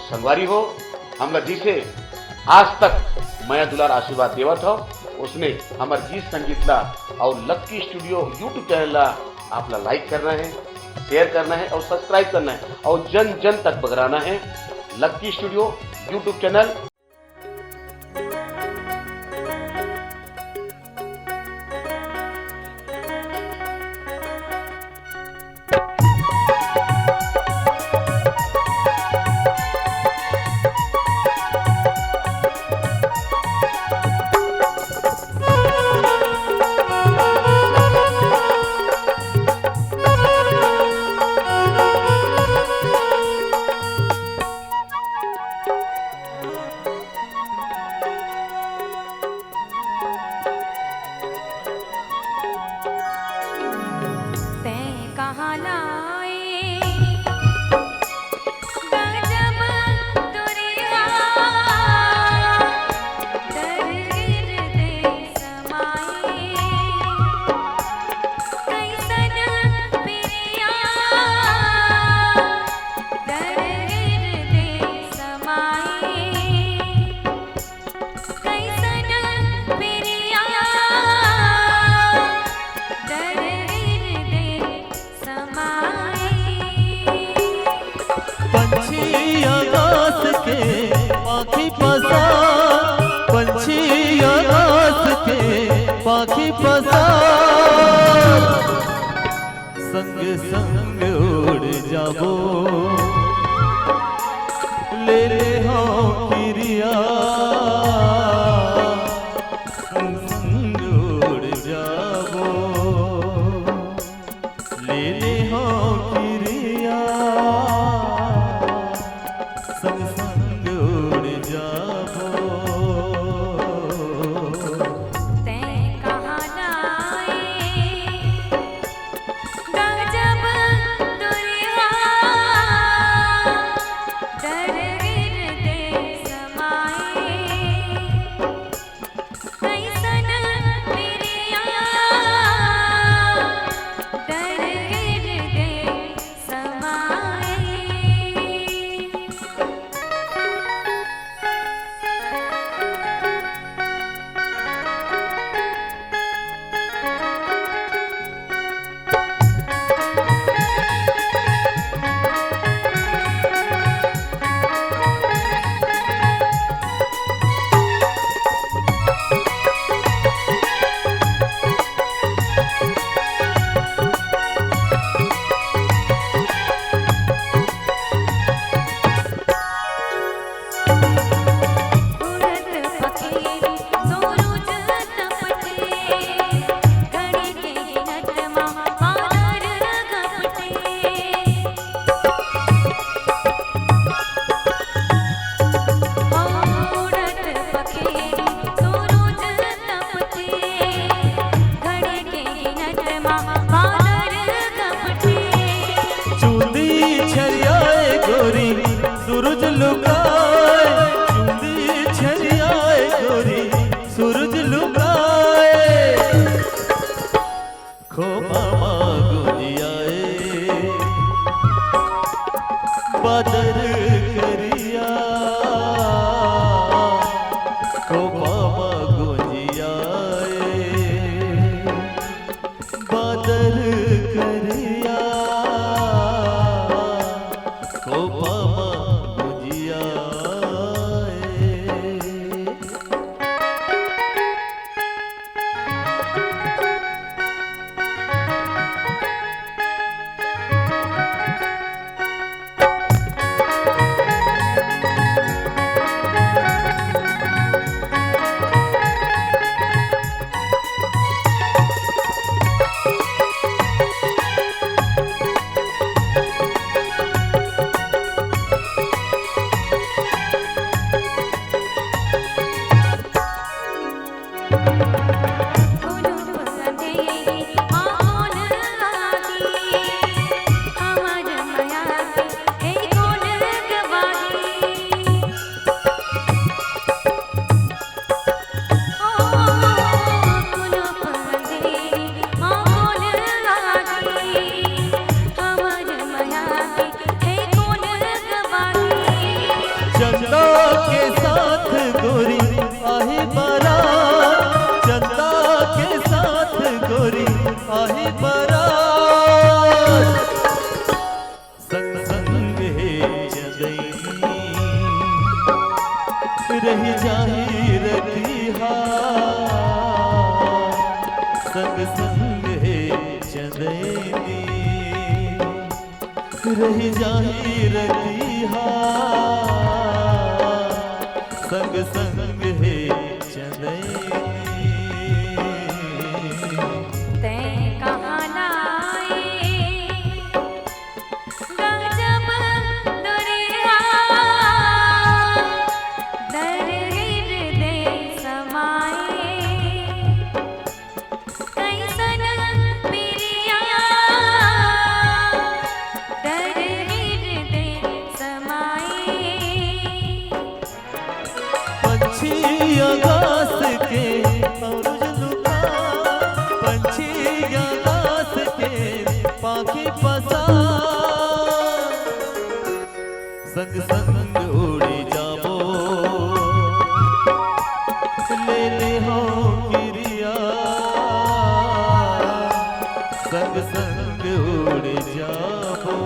संगवारी हो, हमला जिसे आज तक माया दुलार आशीर्वाद देवत हो, उसने हमारे गीत संगीत ला और लक्की स्टूडियो यूट्यूब चैनल ला आपला लाइक करना है, शेयर करना है और सब्सक्राइब करना है और जन जन तक बगराना है। Lucky studio YouTube channel. पाखी पसार संग संग उड़ जाबो ले ले हो किरिया संग संग उड़ जाबो ले ले हो किरिया संग संग उड़ जाबो। सूरज लुकाए चुंदी छरियाए गोरी सूरज लुकाए खो मामा गुजियाए बादर करिया खो मामा गुजियाए बादर करिया खो मामा चंदैनी रही जाही रतिहा संग संग है चंदैनी पंछी आकाश के और झुलुका पंछी आकाश के पाखी पसा संग संग उड़ी जाबो ले ले हो गिरिया संग संग उड़ जाबो